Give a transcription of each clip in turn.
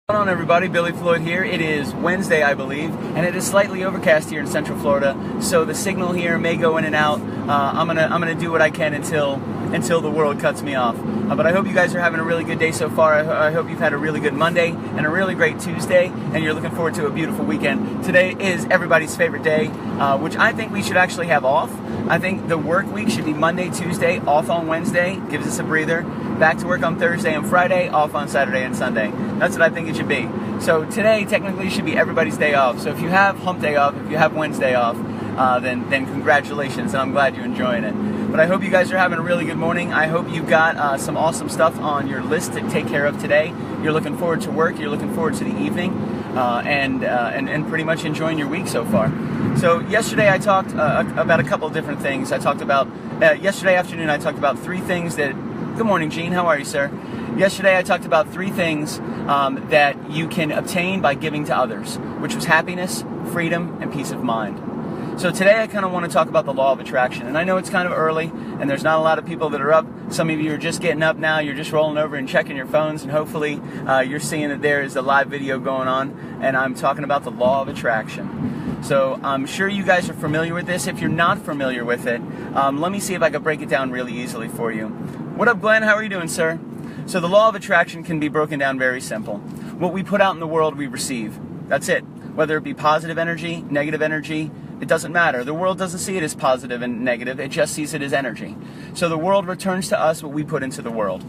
What's going on, everybody? Billy Floyd here. It is Wednesday, I believe, and it is slightly overcast here in Central Florida, so the signal here may go in and out. I'm gonna do what I can until the world cuts me off. But I hope you guys are having a really good day so far. I hope you've had a really good Monday and a really great Tuesday, and you're looking forward to a beautiful weekend. Today is everybody's favorite day, which I think we should actually have off. I think the work week should be Monday, Tuesday, off on Wednesday, gives us a breather. Back to work on Thursday and Friday, off on Saturday and Sunday. That's what I think it should be. So today technically should be everybody's day off. So if you have hump day off, if you have Wednesday off, then congratulations, and I'm glad you're enjoying it. But I hope you guys are having a really good morning. I hope you've got some awesome stuff on your list to take care of today. You're looking forward to work, you're looking forward to the evening, and pretty much enjoying your week so far. So yesterday I talked about a couple of different things. I talked about, yesterday afternoon I talked about three things that, good morning Gene, how are you, sir? Yesterday I talked about three things that you can obtain by giving to others, which was happiness, freedom, and peace of mind. So today I kind of want to talk about the law of attraction. And I know it's kind of early, and there's not a lot of people that are up. Some of you are just getting up now, you're just rolling over and checking your phones, and hopefully you're seeing that there is a live video going on, and I'm talking about the law of attraction. So I'm sure you guys are familiar with this. If you're not familiar with it, let me see if I can break it down really easily for you. What up, Glenn? How are you doing, sir? So the law of attraction can be broken down very simple. What we put out in the world, we receive. That's it. Whether it be positive energy, negative energy, it doesn't matter. The world doesn't see it as positive and negative, it just sees it as energy. So the world returns to us what we put into the world.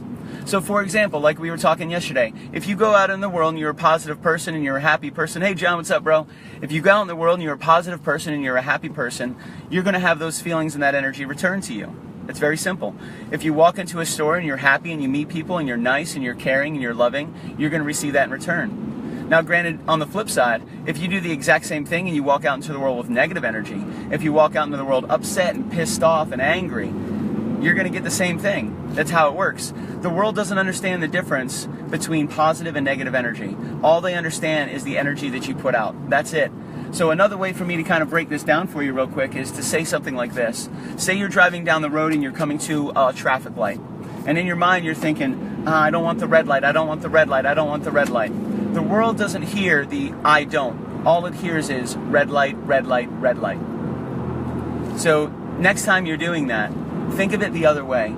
So for example, like we were talking yesterday, if you go out in the world and you're a positive person and you're a happy person, hey John, what's up, bro? If you go out in the world and you're a positive person and you're a happy person, you're going to have those feelings and that energy return to you. It's very simple. If you walk into a store and you're happy and you meet people and you're nice and you're caring and you're loving, you're going to receive that in return. Now granted, on the flip side, if you do the exact same thing and you walk out into the world with negative energy, if you walk out into the world upset and pissed off and angry, you're going to get the same thing. That's how it works. The world doesn't understand the difference between positive and negative energy. All they understand is the energy that you put out. That's it. So another way for me to kind of break this down for you real quick is to say something like this. Say you're driving down the road and you're coming to a traffic light. And in your mind you're thinking, I don't want the red light, I don't want the red light, I don't want the red light. The world doesn't hear the I don't. All it hears is red light, red light, red light. So next time you're doing that, think of it the other way.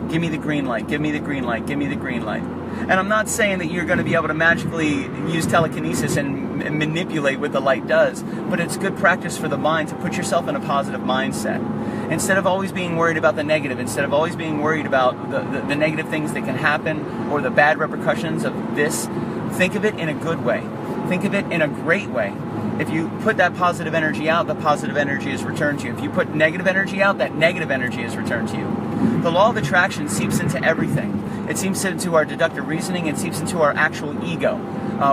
Give me the green light, give me the green light, give me the green light. And I'm not saying that you're going to be able to magically use telekinesis and manipulate what the light does, but it's good practice for the mind to put yourself in a positive mindset. Instead of always being worried about the negative, instead of always being worried about the negative things that can happen or the bad repercussions of this, think of it in a good way. Think of it in a great way. If you put that positive energy out, the positive energy is returned to you. If you put negative energy out, that negative energy is returned to you. The law of attraction seeps into everything. It seeps into our deductive reasoning, it seeps into our actual ego,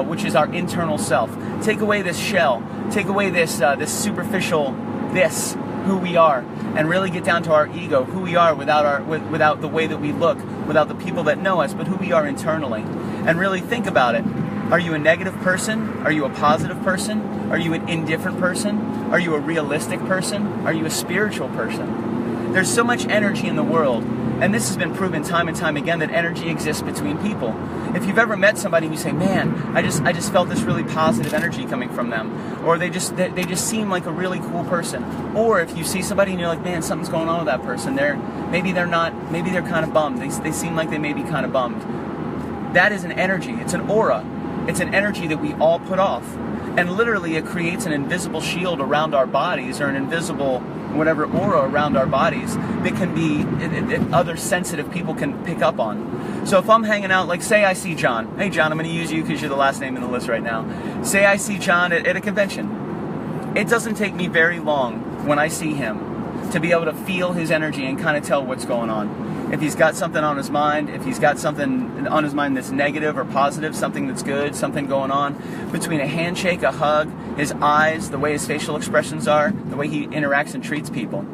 which is our internal self. Take away this shell, take away this superficial who we are, and really get down to our ego, who we are without the way that we look, without the people that know us, but who we are internally. And really think about it. Are you a negative person? Are you a positive person? Are you an indifferent person? Are you a realistic person? Are you a spiritual person? There's so much energy in the world, and this has been proven time and time again that energy exists between people. If you've ever met somebody and you say, man, I just felt this really positive energy coming from them, or they just seem like a really cool person. Or if you see somebody and you're like, man, something's going on with that person. Maybe they're kind of bummed. They seem like they may be kind of bummed. That is an energy. It's an aura. It's an energy that we all put off. And literally it creates an invisible shield around our bodies, or an invisible whatever aura around our bodies that can be, that other sensitive people can pick up on. So if I'm hanging out, like say I see John. Hey John, I'm going to use you because you're the last name in the list right now. Say I see John at a convention. It doesn't take me very long when I see him to be able to feel his energy and kind of tell what's going on. If he's got something on his mind, if he's got something on his mind that's negative or positive, something that's good, something going on, between a handshake, a hug, his eyes, the way his facial expressions are, the way he interacts and treats people.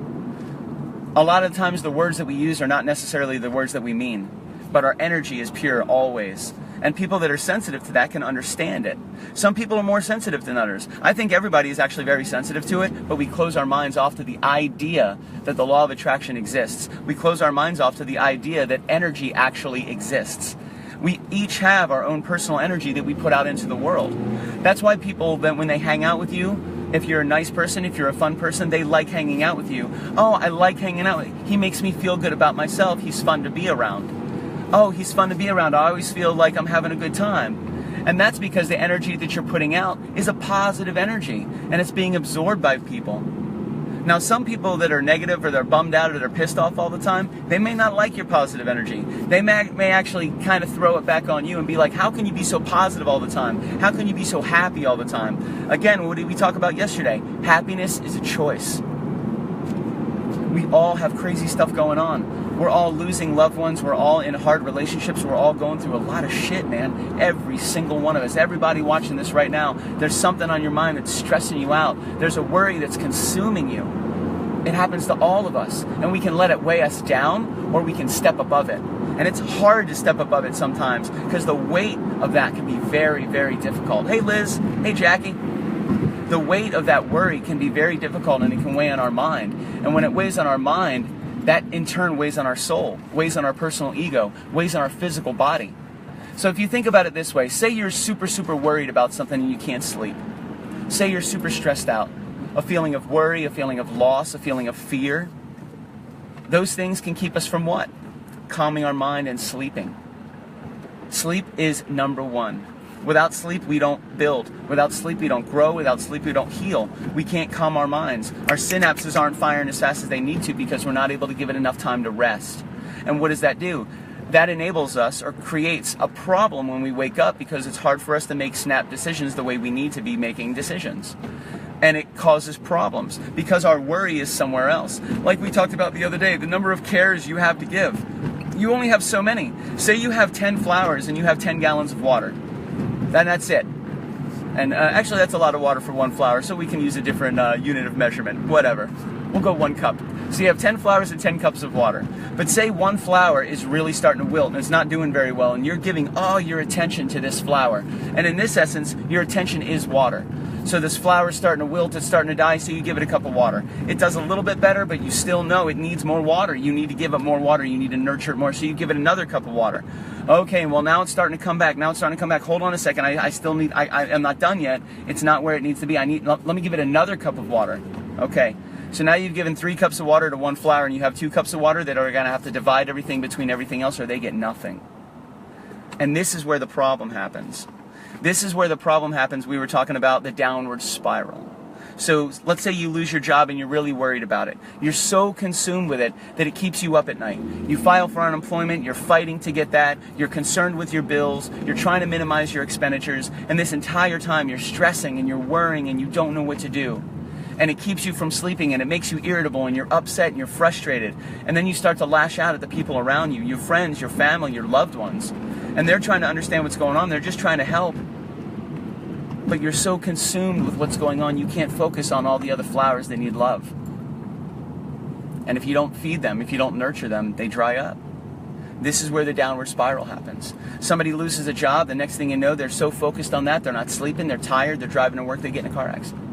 A lot of times the words that we use are not necessarily the words that we mean, but our energy is pure always. And people that are sensitive to that can understand it. Some people are more sensitive than others. I think everybody is actually very sensitive to it, but we close our minds off to the idea that the law of attraction exists. We close our minds off to the idea that energy actually exists. We each have our own personal energy that we put out into the world. That's why people, then when they hang out with you, if you're a nice person, if you're a fun person, they like hanging out with you. Oh, I like hanging out with him. He makes me feel good about myself. He's fun to be around. Oh, he's fun to be around. I always feel like I'm having a good time. And that's because the energy that you're putting out is a positive energy, and it's being absorbed by people. Now, some people that are negative or they're bummed out or they're pissed off all the time, they may not like your positive energy. They may actually kind of throw it back on you and be like, how can you be so positive all the time? How can you be so happy all the time? Again, what did we talk about yesterday? Happiness is a choice. We all have crazy stuff going on. We're all losing loved ones. We're all in hard relationships. We're all going through a lot of shit, man. Every single one of us. Everybody watching this right now, there's something on your mind that's stressing you out. There's a worry that's consuming you. It happens to all of us. And we can let it weigh us down, or we can step above it. And it's hard to step above it sometimes because the weight of that can be very, very difficult. Hey, Liz. Hey, Jackie. The weight of that worry can be very difficult, and it can weigh on our mind. And when it weighs on our mind, that in turn weighs on our soul, weighs on our personal ego, weighs on our physical body. So if you think about it this way, say you're super, super worried about something and you can't sleep. Say you're super stressed out. A feeling of worry, a feeling of loss, a feeling of fear. Those things can keep us from what? Calming our mind and sleeping. Sleep is number one. Without sleep, we don't build. Without sleep, we don't grow. Without sleep, we don't heal. We can't calm our minds. Our synapses aren't firing as fast as they need to because we're not able to give it enough time to rest. And what does that do? That enables us or creates a problem when we wake up because it's hard for us to make snap decisions the way we need to be making decisions. And it causes problems because our worry is somewhere else. Like we talked about the other day, the number of cares you have to give. You only have so many. Say you have 10 flowers and you have 10 gallons of water. Then that's it. And actually that's a lot of water for one flower, so we can use a different unit of measurement. Whatever. We'll go 1 cup. So you have 10 flowers and 10 cups of water. But say one flower is really starting to wilt and it's not doing very well, and you're giving all your attention to this flower. And in this essence, your attention is water. So this flower is starting to wilt, it's starting to die, so you give it a cup of water. It does a little bit better, but you still know it needs more water. You need to give it more water. You need to nurture it more, so you give it another cup of water. Okay, well now it's starting to come back. Now it's starting to come back. Hold on a second. I'm not done yet. It's not where it needs to be. Let me give it another cup of water. Okay. So now you've given 3 cups of water to one flower, and you have 2 cups of water that are going to have to divide everything between everything else, or they get nothing. And this is where the problem happens. This is where the problem happens. We were talking about the downward spiral. So let's say you lose your job and you're really worried about it. You're so consumed with it that it keeps you up at night. You file for unemployment, you're fighting to get that, you're concerned with your bills, you're trying to minimize your expenditures, and this entire time you're stressing and you're worrying and you don't know what to do. And it keeps you from sleeping, and it makes you irritable, and you're upset and you're frustrated. And then you start to lash out at the people around you, your friends, your family, your loved ones. And they're trying to understand what's going on. They're just trying to help. But you're so consumed with what's going on, you can't focus on all the other flowers that need love. And if you don't feed them, if you don't nurture them, they dry up. This is where the downward spiral happens. Somebody loses a job, the next thing you know, they're so focused on that, they're not sleeping, they're tired, they're driving to work, they get in a car accident.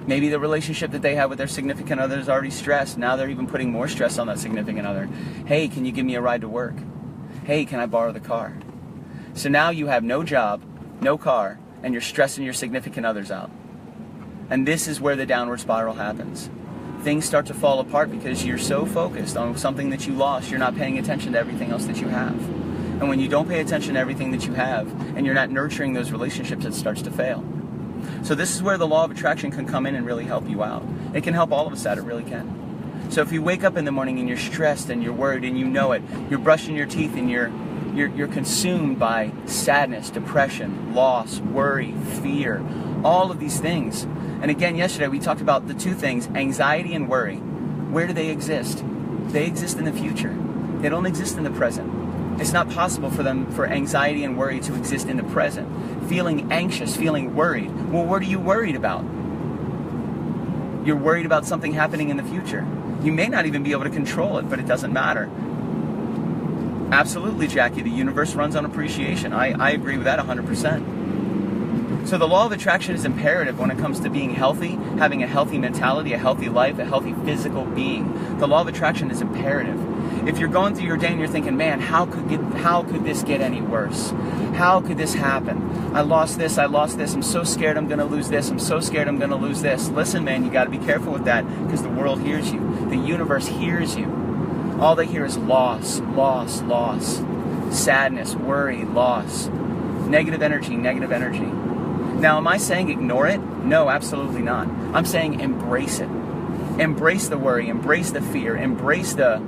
Maybe the relationship that they have with their significant other is already stressed. Now they're even putting more stress on that significant other. Hey, can you give me a ride to work? Hey, can I borrow the car? So now you have no job, no car, and you're stressing your significant others out. And this is where the downward spiral happens. Things start to fall apart because you're so focused on something that you lost, you're not paying attention to everything else that you have. And when you don't pay attention to everything that you have, and you're not nurturing those relationships, it starts to fail. So this is where the law of attraction can come in and really help you out. It can help all of us out, it really can. So if you wake up in the morning and you're stressed and you're worried and you know it, you're brushing your teeth and you're consumed by sadness, depression, loss, worry, fear, all of these things. And again, yesterday we talked about the 2 things, anxiety and worry. Where do they exist? They exist in the future. They don't exist in the present. It's not possible for anxiety and worry to exist in the present. Feeling anxious, feeling worried. Well, what are you worried about? You're worried about something happening in the future. You may not even be able to control it, but it doesn't matter. Absolutely, Jackie, the universe runs on appreciation. I agree with that 100%. So the law of attraction is imperative when it comes to being healthy, having a healthy mentality, a healthy life, a healthy physical being. The law of attraction is imperative. If you're going through your day and you're thinking, man, how could this get any worse? How could this happen? I lost this, I'm so scared I'm going to lose this, I'm so scared I'm going to lose this. Listen, man, you got to be careful with that, because the world hears you. The universe hears you. All they hear is loss, loss, loss. Sadness, worry, loss. Negative energy, negative energy. Now, am I saying ignore it? No, absolutely not. I'm saying embrace it. Embrace the worry, embrace the fear, embrace the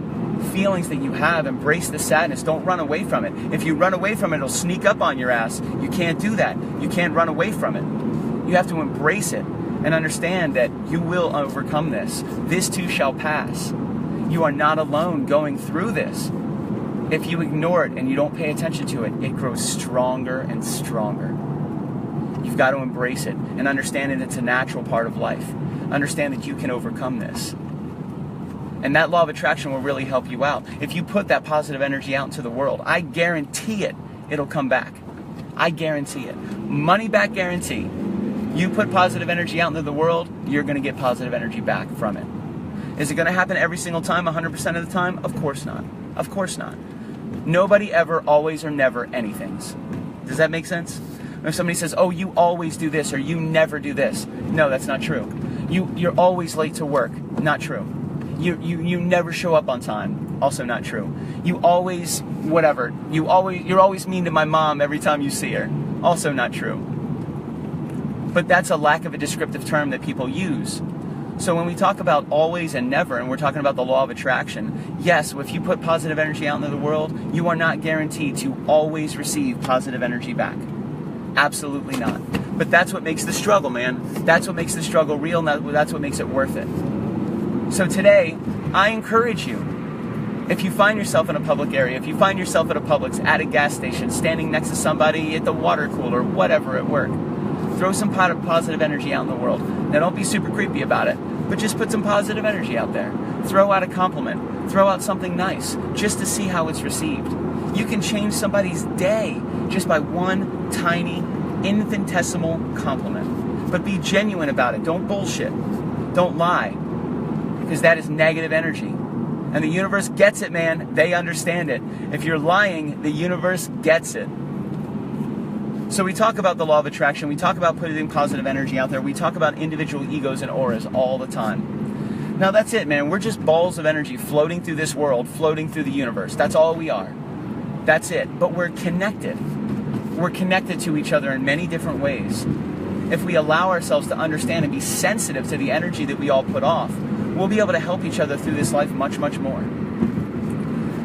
feelings that you have, embrace the sadness. Don't run away from it. If you run away from it, it'll sneak up on your ass. You can't do that. You can't run away from it. You have to embrace it and understand that you will overcome this. This too shall pass. You are not alone going through this. If you ignore it and you don't pay attention to it, it grows stronger and stronger. You've got to embrace it and understand that it's a natural part of life. Understand that you can overcome this. And that law of attraction will really help you out. If you put that positive energy out into the world, I guarantee it, it'll come back. I guarantee it. Money back guarantee. You put positive energy out into the world, you're going to get positive energy back from it. Is it going to happen every single time, 100% of the time? Of course not. Of course not. Nobody ever, always, or never anythings. Does that make sense? If somebody says, oh, you always do this, or you never do this. No, that's not true. You're always late to work. Not true. You never show up on time. Also not true. You always, whatever. You're always mean to my mom every time you see her. Also not true. But that's a lack of a descriptive term that people use. So when we talk about always and never, and we're talking about the law of attraction, yes, if you put positive energy out into the world, you are not guaranteed to always receive positive energy back. Absolutely not. But that's what makes the struggle, man. That's what makes the struggle real, and that's what makes it worth it. So today, I encourage you, if you find yourself in a public area, if you find yourself at a Publix, at a gas station, standing next to somebody at the water cooler, whatever at work, throw some positive energy out in the world. Now don't be super creepy about it, but just put some positive energy out there. Throw out a compliment. Throw out something nice, just to see how it's received. You can change somebody's day just by one tiny, infinitesimal compliment. But be genuine about it. Don't bullshit. Don't lie. Because that is negative energy. And the universe gets it, man. They understand it. If you're lying, the universe gets it. So we talk about the law of attraction. We talk about putting positive energy out there. We talk about individual egos and auras all the time. Now that's it, man. We're just balls of energy floating through this world, floating through the universe. That's all we are. That's it. But we're connected. We're connected to each other in many different ways. If we allow ourselves to understand and be sensitive to the energy that we all put off, we'll be able to help each other through this life much, much more.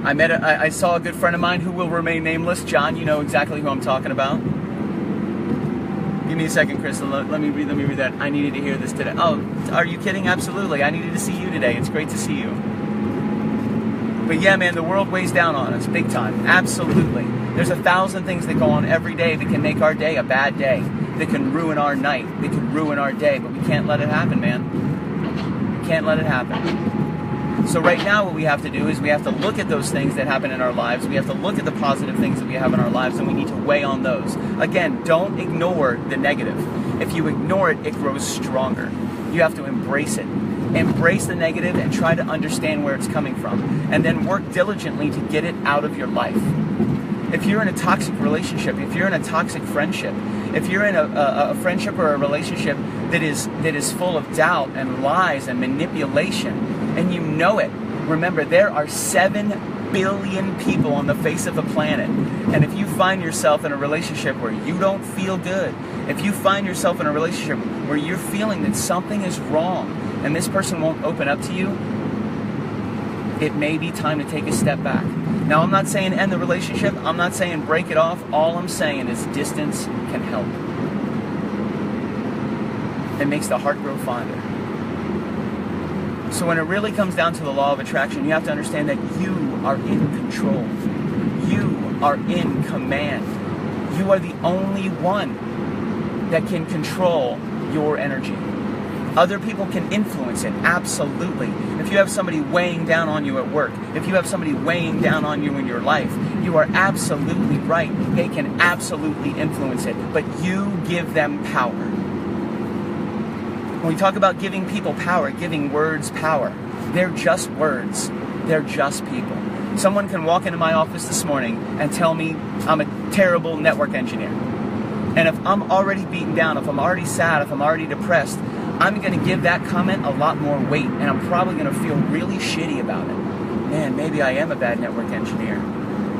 I saw a good friend of mine who will remain nameless. John, you know exactly who I'm talking about. Give me a second, Chris. Let me read that. I needed to hear this today. Oh, are you kidding? Absolutely. I needed to see you today. It's great to see you. But yeah, man, the world weighs down on us big time. Absolutely. There's 1,000 things that go on every day that can make our day a bad day. That can ruin our night. That can ruin our day. But we can't let it happen, man. We can't let it happen. So right now what we have to do is we have to look at those things that happen in our lives. We have to look at the positive things that we have in our lives, and we need to weigh on those. Again, don't ignore the negative. If you ignore it, it grows stronger. You have to embrace it. Embrace the negative and try to understand where it's coming from. And then work diligently to get it out of your life. If you're in a toxic relationship, if you're in a toxic friendship, if you're in a friendship or a relationship that is full of doubt and lies and manipulation, and you know it, remember, there are 7 billion people on the face of the planet. And if you find yourself in a relationship where you don't feel good, if you find yourself in a relationship where you're feeling that something is wrong and this person won't open up to you, it may be time to take a step back. Now, I'm not saying end the relationship. I'm not saying break it off. All I'm saying is distance can help. It makes the heart grow fonder. So when it really comes down to the law of attraction, you have to understand that you are in control. You are in command. You are the only one that can control your energy. Other people can influence it, absolutely. If you have somebody weighing down on you at work, if you have somebody weighing down on you in your life, you are absolutely right. They can absolutely influence it, but you give them power. When we talk about giving people power, giving words power, they're just words. They're just people. Someone can walk into my office this morning and tell me I'm a terrible network engineer. And if I'm already beaten down, if I'm already sad, if I'm already depressed, I'm going to give that comment a lot more weight, and I'm probably going to feel really shitty about it. Man, maybe I am a bad network engineer.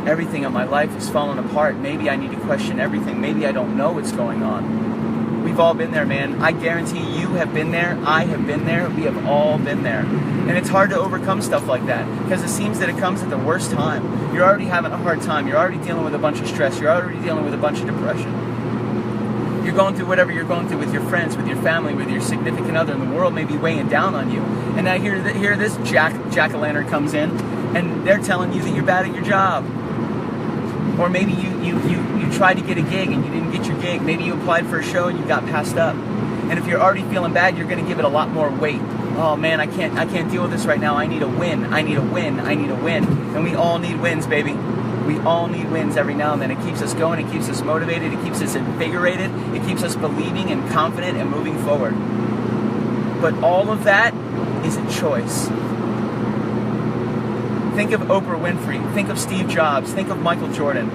Everything in my life is falling apart. Maybe I need to question everything. Maybe I don't know what's going on. We've all been there, man. I guarantee you have been there. I have been there. We have all been there. And it's hard to overcome stuff like that because it seems that it comes at the worst time. You're already having a hard time. You're already dealing with a bunch of stress. You're already dealing with a bunch of depression. You're going through whatever you're going through with your friends, with your family, with your significant other, and the world may be weighing down on you. And now here this jack-o'-lantern comes in, and they're telling you that you're bad at your job. Or maybe you tried to get a gig and you didn't get your gig. Maybe you applied for a show and you got passed up. And if you're already feeling bad, you're going to give it a lot more weight. Oh man, I can't deal with this right now. I need a win. I need a win. I need a win. And we all need wins, baby. We all need wins every now and then. It keeps us going. It keeps us motivated. It keeps us invigorated. It keeps us believing and confident and moving forward. But all of that is a choice. Think of Oprah Winfrey. Think of Steve Jobs. Think of Michael Jordan.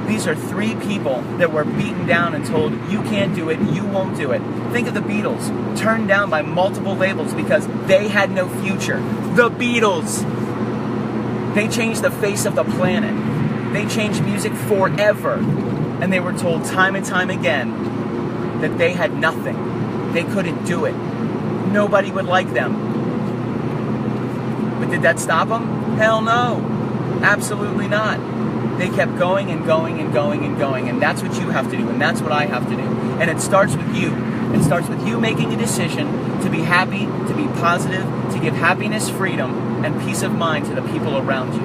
These are three people that were beaten down and told, you can't do it, you won't do it. Think of the Beatles, turned down by multiple labels because they had no future. The Beatles! They changed the face of the planet. They changed music forever. And they were told time and time again that they had nothing. They couldn't do it. Nobody would like them. But did that stop them? Hell no. Absolutely not. They kept going and going and going and going. And that's what you have to do. And that's what I have to do. And it starts with you. It starts with you making a decision to be happy, to be positive, to give happiness, freedom, and peace of mind to the people around you.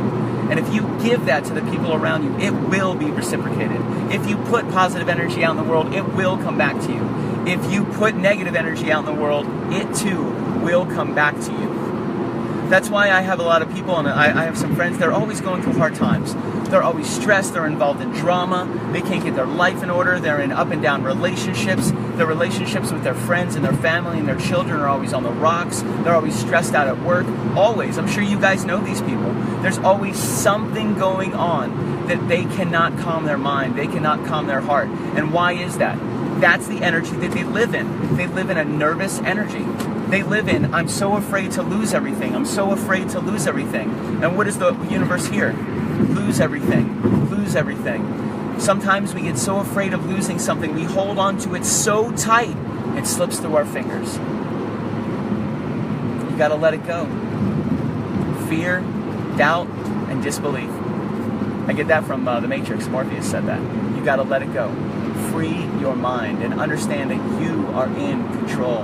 And if you give that to the people around you, it will be reciprocated. If you put positive energy out in the world, it will come back to you. If you put negative energy out in the world, it too will come back to you. That's why I have a lot of people, and I have some friends, they're always going through hard times. They're always stressed, they're involved in drama, they can't get their life in order, they're in up and down relationships. Their relationships with their friends and their family and their children are always on the rocks. They're always stressed out at work. Always. I'm sure you guys know these people. There's always something going on that they cannot calm their mind. They cannot calm their heart. And why is that? That's the energy that they live in. They live in a nervous energy. They live in, I'm so afraid to lose everything. I'm so afraid to lose everything. And what is the universe here? Lose everything. Lose everything. Sometimes we get so afraid of losing something, we hold on to it so tight, it slips through our fingers. You gotta let it go. Fear, doubt, and disbelief. I get that from The Matrix. Morpheus said that. You gotta let it go. Free your mind and understand that you are in control.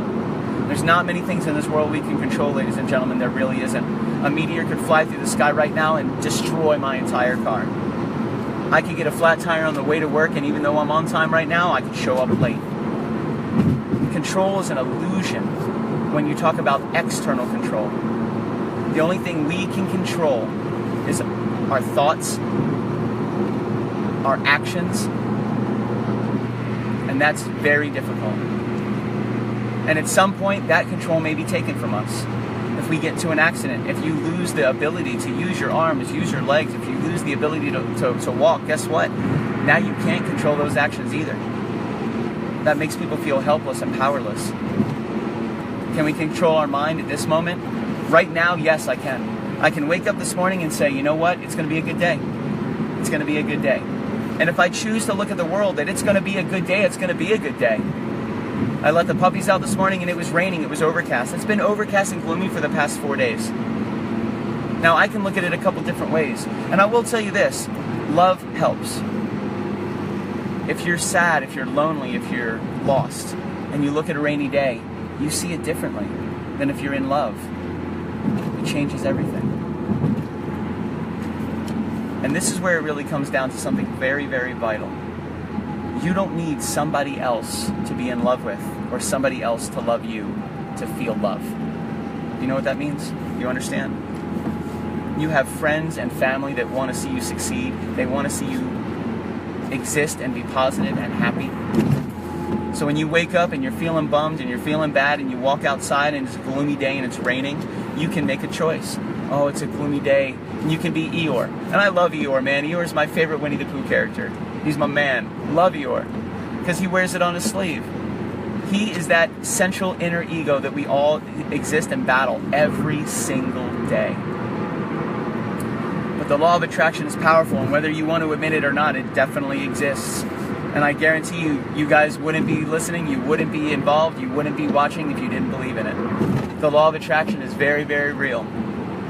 There's not many things in this world we can control, ladies and gentlemen. There really isn't. A meteor could fly through the sky right now and destroy my entire car. I could get a flat tire on the way to work, and even though I'm on time right now, I could show up late. Control is an illusion when you talk about external control. The only thing we can control is our thoughts, our actions, and that's very difficult. And at some point, that control may be taken from us. If we get into an accident, if you lose the ability to use your arms, use your legs, if you lose the ability to walk, guess what? Now you can't control those actions either. That makes people feel helpless and powerless. Can we control our mind at this moment? Right now, yes, I can. I can wake up this morning and say, you know what? It's going to be a good day. It's going to be a good day. And if I choose to look at the world that it's going to be a good day, it's going to be a good day. I let the puppies out this morning and it was raining, it was overcast. It's been overcast and gloomy for the past 4 days. Now I can look at it a couple different ways. And I will tell you this, love helps. If you're sad, if you're lonely, if you're lost, and you look at a rainy day, you see it differently than if you're in love. It changes everything. And this is where it really comes down to something very, very vital. You don't need somebody else to be in love with or somebody else to love you to feel love. You know what that means? You understand? You have friends and family that want to see you succeed. They want to see you exist and be positive and happy. So when you wake up and you're feeling bummed and you're feeling bad and you walk outside and it's a gloomy day and it's raining, you can make a choice. Oh, it's a gloomy day. And you can be Eeyore. And I love Eeyore, man. Eeyore is my favorite Winnie the Pooh character. He's my man. Love Eeyore. Because he wears it on his sleeve. He is that central inner ego that we all exist and battle every single day. But the law of attraction is powerful, and whether you want to admit it or not, it definitely exists. And I guarantee you, you guys wouldn't be listening, you wouldn't be involved, you wouldn't be watching if you didn't believe in it. The law of attraction is very, very real.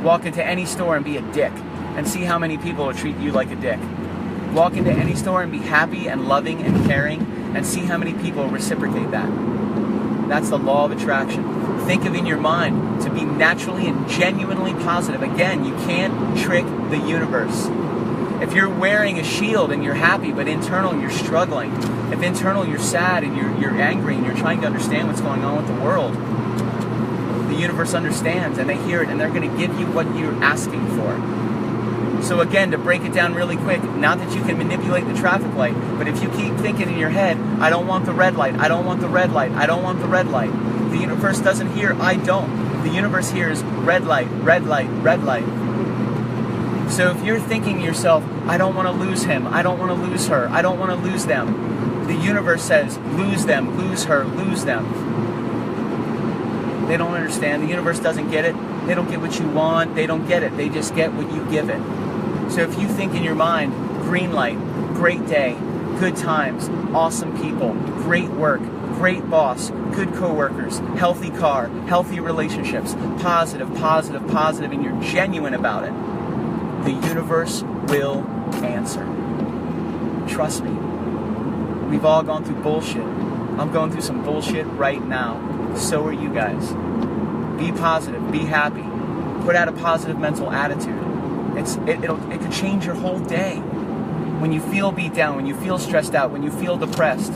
Walk into any store and be a dick, and see how many people will treat you like a dick. Walk into any store and be happy and loving and caring, and see how many people reciprocate that. That's the law of attraction. Think of in your mind to be naturally and genuinely positive. Again, you can't trick the universe. If you're wearing a shield and you're happy, but internal you're struggling, if internal you're sad and you're angry and you're trying to understand what's going on with the world, the universe understands and they hear it and they're going to give you what you're asking for. So again, to break it down really quick, not that you can manipulate the traffic light, but if you keep thinking in your head, I don't want the red light, I don't want the red light, I don't want the red light, the universe doesn't hear, I don't. The universe hears red light, red light, red light. So if you're thinking to yourself, I don't want to lose him, I don't want to lose her, I don't want to lose them, the universe says, lose them, lose her, lose them. They don't understand. The universe doesn't get it. They don't get what you want. They don't get it. They just get what you give it. So if you think in your mind, green light, great day, good times, awesome people, great work, great boss, good coworkers, healthy car, healthy relationships, positive, positive, positive, and you're genuine about it, the universe will answer. Trust me. We've all gone through bullshit. I'm going through some bullshit right now. So are you guys. Be positive. Be happy. Put out a positive mental attitude. It could change your whole day. When you feel beat down, when you feel stressed out, when you feel depressed,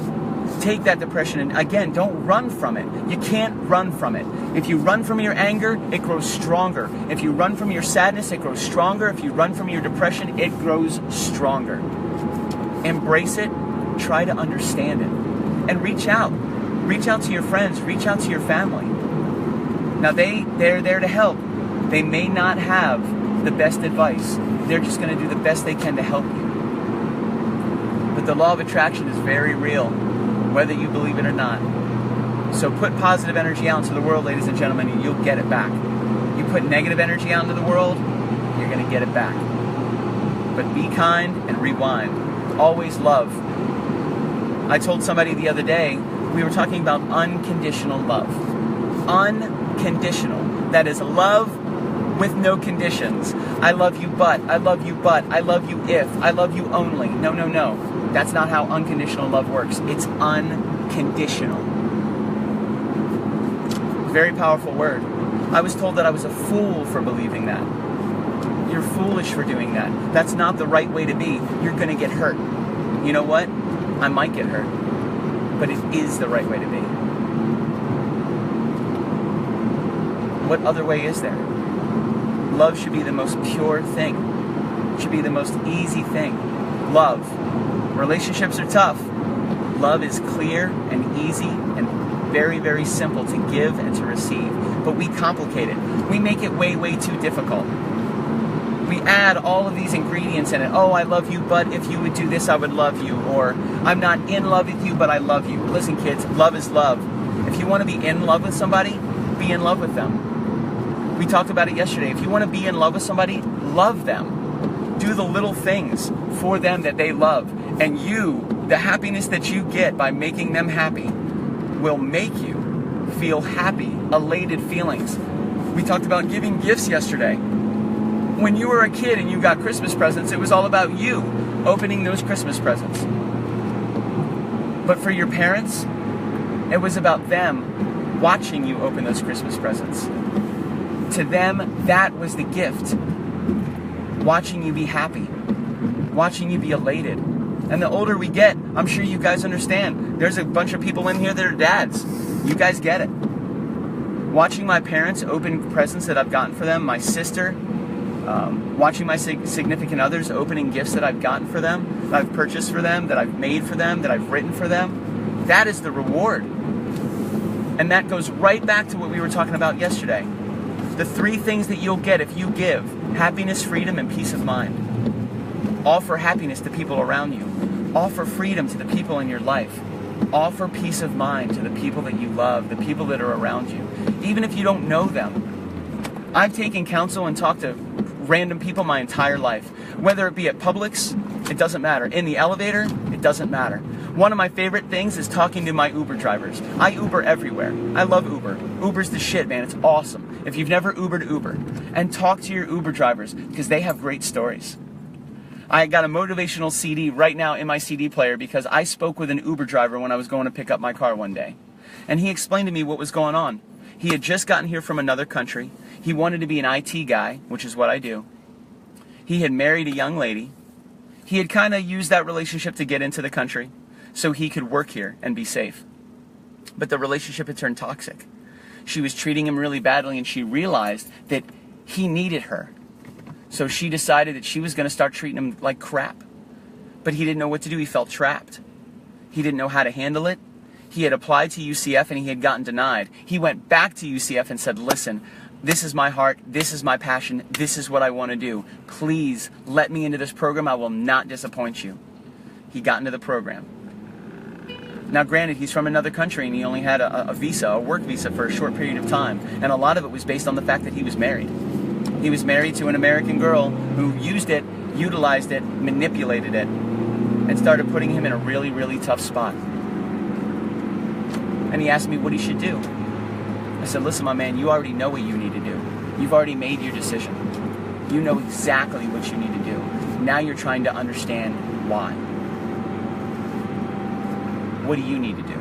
take that depression and again, don't run from it. You can't run from it. If you run from your anger, it grows stronger. If you run from your sadness, it grows stronger. If you run from your depression, it grows stronger. Embrace it. Try to understand it. And reach out. Reach out to your friends. Reach out to your family. Now they're there to help. They may not have the best advice. They're just going to do the best they can to help you. But the law of attraction is very real, whether you believe it or not. So put positive energy out into the world, ladies and gentlemen, and you'll get it back. You put negative energy out into the world, you're going to get it back. But be kind and rewind. Always love. I told somebody the other day, we were talking about unconditional love. Unconditional. That is love with no conditions. I love you but, I love you but, I love you if, I love you only. No, no, no. That's not how unconditional love works. It's unconditional. Very powerful word. I was told that I was a fool for believing that. You're foolish for doing that. That's not the right way to be. You're going to get hurt. You know what? I might get hurt. But it is the right way to be. What other way is there? Love should be the most pure thing. It should be the most easy thing. Love. Relationships are tough. Love is clear and easy and very, very simple to give and to receive. But we complicate it. We make it way, way too difficult. We add all of these ingredients in it. Oh, I love you, but if you would do this, I would love you. Or, I'm not in love with you, but I love you. Listen, kids, love is love. If you want to be in love with somebody, be in love with them. We talked about it yesterday. If you want to be in love with somebody, love them. Do the little things for them that they love. And you, the happiness that you get by making them happy, will make you feel happy, elated feelings. We talked about giving gifts yesterday. When you were a kid and you got Christmas presents, it was all about you opening those Christmas presents. But for your parents, it was about them watching you open those Christmas presents. To them, that was the gift. Watching you be happy. Watching you be elated. And the older we get, I'm sure you guys understand. There's a bunch of people in here that are dads. You guys get it. Watching my parents open presents that I've gotten for them, my sister, watching my significant others opening gifts that I've gotten for them, that I've purchased for them, that I've made for them, that I've written for them, that is the reward. And that goes right back to what we were talking about yesterday. The 3 things that you'll get if you give. Happiness, freedom, and peace of mind. Offer happiness to people around you. Offer freedom to the people in your life. Offer peace of mind to the people that you love, the people that are around you, even if you don't know them. I've taken counsel and talked to random people my entire life, whether it be at Publix, it doesn't matter. In the elevator, it doesn't matter. One of my favorite things is talking to my Uber drivers. I Uber everywhere. I love Uber. Uber's the shit, man. It's awesome. If you've never Ubered, Uber. And talk to your Uber drivers because they have great stories. I got a motivational CD right now in my CD player because I spoke with an Uber driver when I was going to pick up my car one day. And he explained to me what was going on. He had just gotten here from another country. He wanted to be an IT guy, which is what I do. He had married a young lady. He had kind of used that relationship to get into the country so he could work here and be safe. But the relationship had turned toxic. She was treating him really badly, and she realized that he needed her. So she decided that she was going to start treating him like crap. But he didn't know what to do. He felt trapped. He didn't know how to handle it. He had applied to UCF and he had gotten denied. He went back to UCF and said, listen, this is my heart, this is my passion, this is what I want to do. Please let me into this program. I will not disappoint you. He got into the program. Now granted, he's from another country and he only had a visa, a work visa for a short period of time. And a lot of it was based on the fact that he was married. He was married to an American girl who used it, utilized it, manipulated it, and started putting him in a really, really tough spot. And he asked me what he should do. I said, listen, my man, you already know what you need to do. You've already made your decision. You know exactly what you need to do. Now you're trying to understand why. What do you need to do?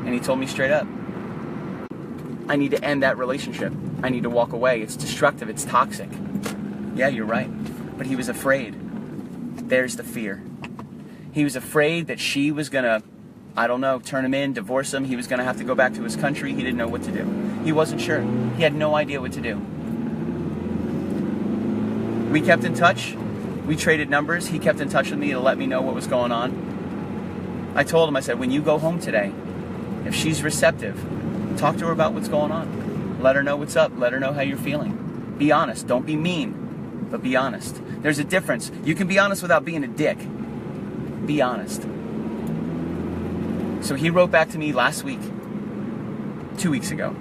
And he told me straight up, I need to end that relationship. I need to walk away. It's destructive. It's toxic. Yeah, you're right. But he was afraid. There's the fear. He was afraid that she was going to, I don't know, turn him in, divorce him. He was going to have to go back to his country. He didn't know what to do. He wasn't sure. He had no idea what to do. We kept in touch. We traded numbers. He kept in touch with me to let me know what was going on. I told him, I said, when you go home today, if she's receptive, talk to her about what's going on. Let her know what's up. Let her know how you're feeling. Be honest. Don't be mean, but be honest. There's a difference. You can be honest without being a dick. Be honest. So he wrote back to me last week, 2 weeks ago,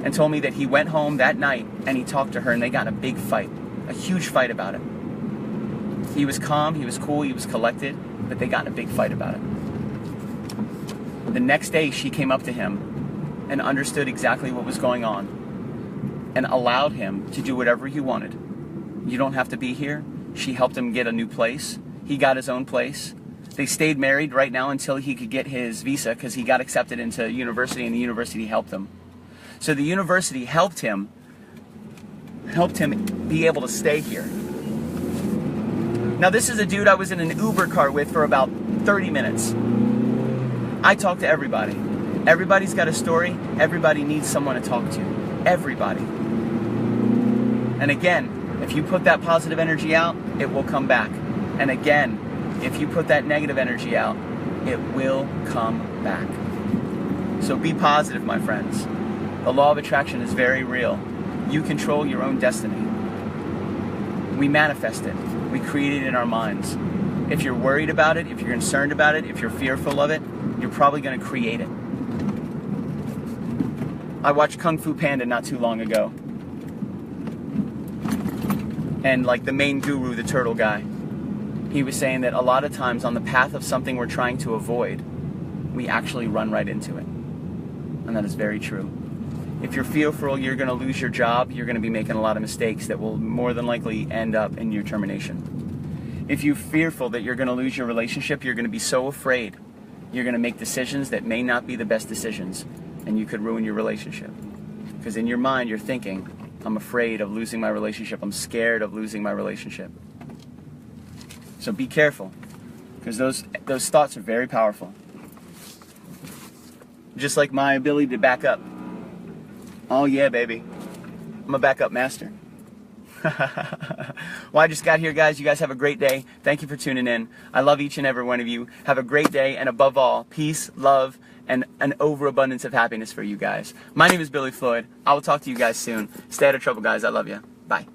and told me that he went home that night and he talked to her and they got in a big fight, a huge fight about it. He was calm, he was cool, he was collected, but they got in a big fight about it. The next day she came up to him and understood exactly what was going on and allowed him to do whatever he wanted. You don't have to be here. She helped him get a new place. He got his own place. They stayed married right now until he could get his visa because he got accepted into university and the university helped him. So the university helped him be able to stay here. Now this is a dude I was in an Uber car with for about 30 minutes. I talk to everybody. Everybody's got a story. Everybody needs someone to talk to. Everybody. And again, if you put that positive energy out, it will come back. And again, if you put that negative energy out, it will come back. So be positive, my friends. The law of attraction is very real. You control your own destiny. We manifest it. We create it in our minds. If you're worried about it, if you're concerned about it, if you're fearful of it, you're probably going to create it. I watched Kung Fu Panda not too long ago. And like the main guru, the turtle guy, he was saying that a lot of times on the path of something we're trying to avoid, we actually run right into it. And that is very true. If you're fearful you're going to lose your job, you're going to be making a lot of mistakes that will more than likely end up in your termination. If you're fearful that you're going to lose your relationship, you're going to be so afraid. You're going to make decisions that may not be the best decisions, and you could ruin your relationship. Because in your mind, you're thinking, I'm afraid of losing my relationship. I'm scared of losing my relationship. So be careful, because those thoughts are very powerful. Just like my ability to back up. Oh yeah, baby. I'm a backup master. Well, I just got here, guys. You guys have a great day. Thank you for tuning in. I love each and every one of you. Have a great day, and above all, peace, love, and an overabundance of happiness for you guys. My name is Billy Floyd. I will talk to you guys soon. Stay out of trouble, guys. I love you. Bye.